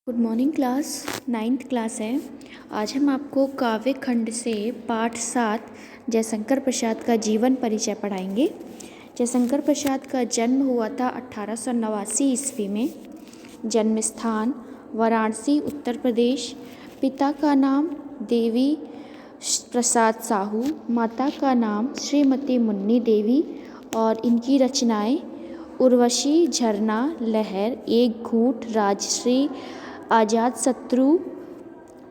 Good morning class. 9th class है। आज हम आपको काव्य खंड से पाठ 7 जयशंकर प्रसाद का जीवन परिचय पढ़ाएंगे। जयशंकर प्रसाद का जन्म हुआ था 1889 ईस्वी में। जन्म स्थान वाराणसी उत्तर प्रदेश। पिता का नाम देवी प्रसाद साहू, माता का नाम श्रीमती मुन्नी देवी और इनकी रचनाएं उर्वशी, झरना, लहर, एक घूंट, राजश्री, अजातशत्रु,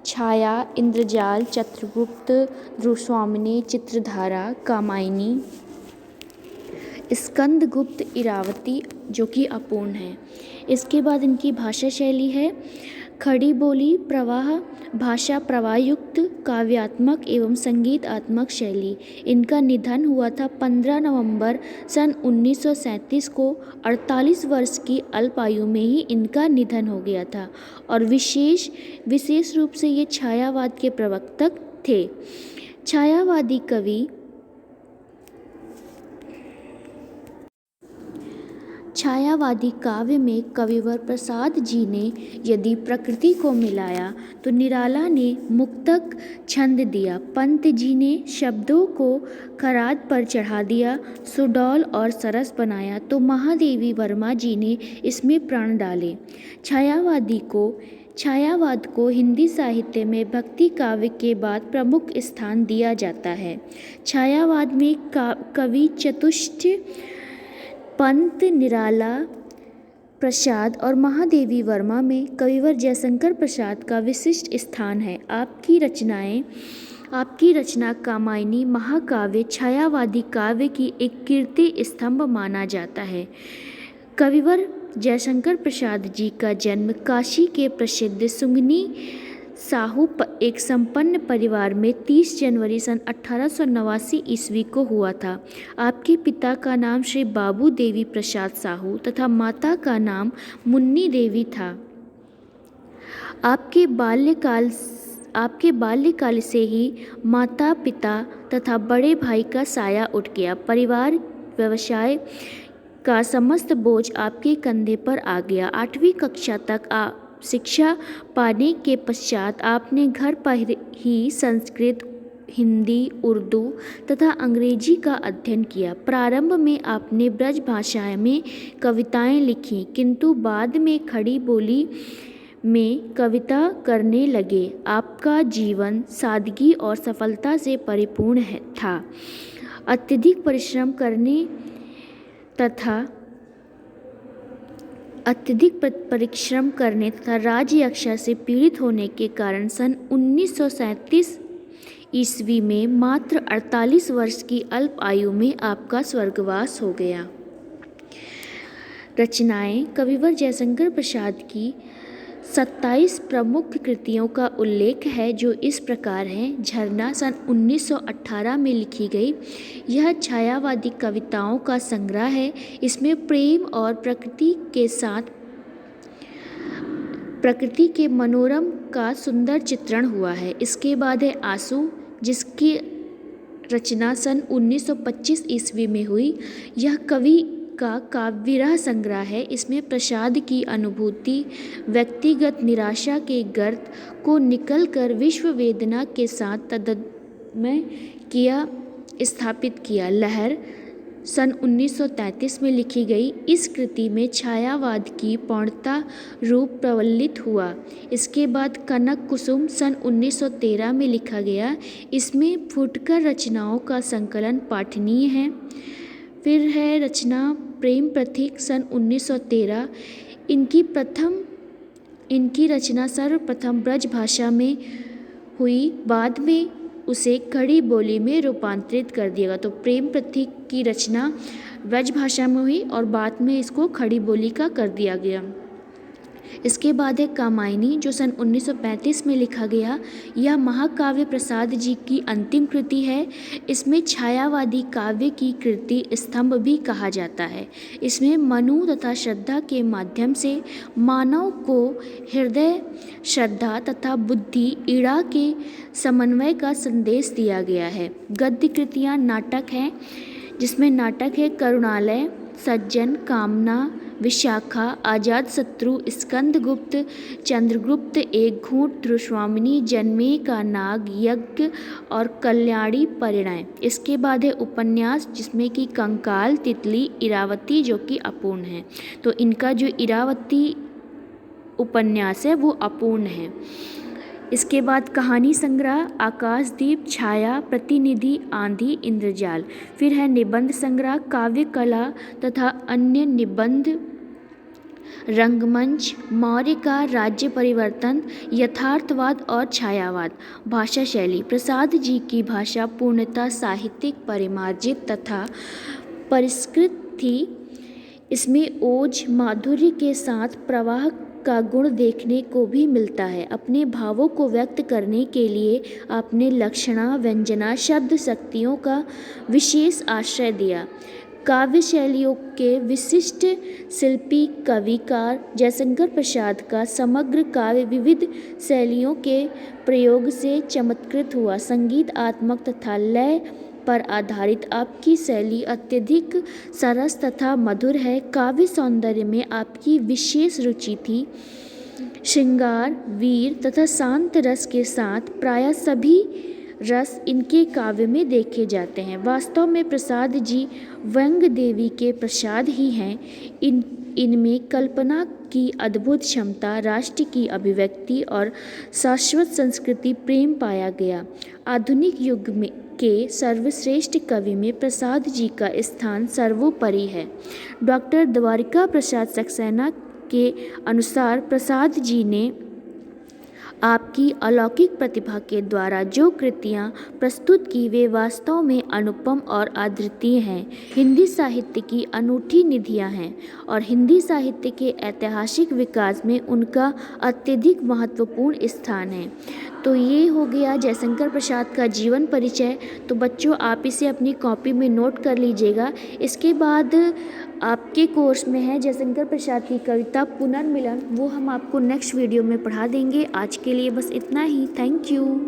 छाया, इंद्रजाल, चित्रगुप्त, ध्रुवस्वामिनी, चित्रधारा, कामायनी, स्कंदगुप्त, इरावती जो कि अपूर्ण है। इसके बाद इनकी भाषा शैली है खड़ी बोली प्रवाह, भाषा प्रवाहयुक्त, काव्यात्मक एवं संगीतात्मक शैली। इनका निधन हुआ था 15 नवंबर सन 1937 को। 48 वर्ष की अल्प आयु में ही इनका निधन हो गया था और विशेष रूप से ये छायावाद के प्रवर्तक थे। छायावादी कवि छायावादी काव्य में कविवर प्रसाद जी ने यदि प्रकृति को मिलाया तो निराला ने मुक्तक छंद दिया, पंत जी ने शब्दों को खराद पर चढ़ा दिया, सुडौल और सरस बनाया तो महादेवी वर्मा जी ने इसमें प्राण डाले। छायावाद को हिंदी साहित्य में भक्ति काव्य के बाद प्रमुख स्थान दिया जाता है। छायावाद में कवि चतुष्ट, पंत, निराला प्रसाद और महादेवी वर्मा में कविवर जयशंकर प्रसाद का विशिष्ट स्थान है। आपकी रचना कामायनी महाकाव्य छायावादी काव्य की एक कीर्ति स्तंभ माना जाता है। कविवर जयशंकर प्रसाद जी का जन्म काशी के प्रसिद्ध सुंगनी साहू एक संपन्न परिवार में 30 जनवरी सन 1889 ईस्वी को हुआ था। आपके पिता का नाम श्री बाबू देवी प्रसाद साहू तथा माता का नाम मुन्नी देवी था। आपके बाल्यकाल से ही माता, पिता तथा बड़े भाई का साया उठ गया। परिवार व्यवसाय का समस्त बोझ आपके कंधे पर आ गया। 8वीं कक्षा तक शिक्षा पाने के पश्चात आपने घर पर ही संस्कृत, हिंदी, उर्दू तथा अंग्रेजी का अध्ययन किया। प्रारंभ में आपने ब्रज भाषा में कविताएं लिखीं, किंतु बाद में खड़ी बोली में कविता करने लगे। आपका जीवन सादगी और सफलता से परिपूर्ण था। अत्यधिक परिश्रम करने तथा राज्य यक्षा से पीड़ित होने के कारण सन 1937 ईस्वी में मात्र 48 वर्ष की अल्प आयु में आपका स्वर्गवास हो गया। रचनाएं कविवर जयशंकर प्रसाद की 27 प्रमुख कृतियों का उल्लेख है जो इस प्रकार हैं। झरना सन 1918 में लिखी गई। यह छायावादी कविताओं का संग्रह है। इसमें प्रेम और प्रकृति के मनोरम का सुंदर चित्रण हुआ है। इसके बाद है आंसू, जिसकी रचना सन 1925 ईस्वी में हुई। यह कवि का काव्यविरह संग्रह है। इसमें प्रसाद की अनुभूति, व्यक्तिगत निराशा के गर्त को निकलकर विश्व वेदना के साथ तदमय स्थापित किया। लहर सन 1933 में लिखी गई। इस कृति में छायावाद की पूर्णता रूप प्रवलित हुआ। इसके बाद कनक कुसुम सन 1913 में लिखा गया। इसमें फुटकर रचनाओं का संकलन पाठनीय है। फिर है रचना प्रेम प्रतीक सन 1913। इनकी रचना सर्वप्रथम ब्रज भाषा में हुई, बाद में उसे खड़ी बोली में रूपांतरित कर दिया गया। तो प्रेम प्रतीक की रचना ब्रज भाषा में हुई और बाद में इसको खड़ी बोली का कर दिया गया। इसके बाद है कामायनी जो सन 1935 में लिखा गया। यह महाकाव्य प्रसाद जी की अंतिम कृति है। इसमें छायावादी काव्य की कृति स्तंभ भी कहा जाता है। इसमें मनु तथा श्रद्धा के माध्यम से मानव को हृदय, श्रद्धा तथा बुद्धि, इड़ा के समन्वय का संदेश दिया गया है। गद्य कृतियाँ नाटक हैं, जिसमें नाटक है करुणालय, सज्जन, कामना, विशाखा, अजातशत्रु, स्कंदगुप्त, चंद्रगुप्त, एक घूंट, ध्रुवस्वामिनी, जन्मे का नाग, यज्ञ और कल्याणी परिणय। इसके बाद है उपन्यास, जिसमें कि कंकाल, तितली, इरावती जो कि अपूर्ण है। तो इनका जो इरावती उपन्यास है वो अपूर्ण है। इसके बाद कहानी संग्रह, आकाशदीप, छाया, प्रतिनिधि, आंधी, इंद्रजाल। फिर है निबंध संग्रह, काव्य कला तथा अन्य निबंध, रंगमंच, मौर्य का राज्य परिवर्तन, यथार्थवाद और छायावाद। भाषा शैली, प्रसाद जी की भाषा पूर्णतः साहित्यिक, परिमार्जित तथा परिष्कृत थी। इसमें ओज, माधुर्य के साथ प्रवाह का गुण देखने को भी मिलता है। अपने भावों को व्यक्त करने के लिए आपने लक्षणा, व्यंजना, शब्द शक्तियों का विशेष आश्रय दिया। काव्य शैलियों के विशिष्ट शिल्पी कविकार जयशंकर प्रसाद का समग्र काव्य विविध शैलियों के प्रयोग से चमत्कृत हुआ। संगीतात्मक तथा लय पर आधारित आपकी शैली अत्यधिक सरस तथा मधुर है। काव्य सौंदर्य में आपकी विशेष रुचि थी। श्रृंगार, वीर तथा शांत रस के साथ प्रायः सभी रस इनके काव्य में देखे जाते हैं। वास्तव में प्रसाद जी व्यंग देवी के प्रसाद ही हैं। इनमें कल्पना की अद्भुत क्षमता, राष्ट्र की अभिव्यक्ति और शाश्वत संस्कृति प्रेम पाया गया। आधुनिक युग में के सर्वश्रेष्ठ कवि में प्रसाद जी का स्थान सर्वोपरि है। डॉक्टर द्वारिका प्रसाद सक्सेना के अनुसार प्रसाद जी ने आपकी अलौकिक प्रतिभा के द्वारा जो कृतियाँ प्रस्तुत की वे वास्तव में अनुपम और अद्वितीय हैं। हिंदी साहित्य की अनूठी निधियाँ हैं और हिंदी साहित्य के ऐतिहासिक विकास में उनका अत्यधिक महत्वपूर्ण स्थान है। तो ये हो गया जयशंकर प्रसाद का जीवन परिचय। तो बच्चों आप इसे अपनी कॉपी में नोट कर लीजिएगा। इसके बाद आपके कोर्स में है जयशंकर प्रसाद की कविता पुनर्मिलन, वो हम आपको नेक्स्ट वीडियो में पढ़ा देंगे। आज के लिए बस इतना ही। Thank you.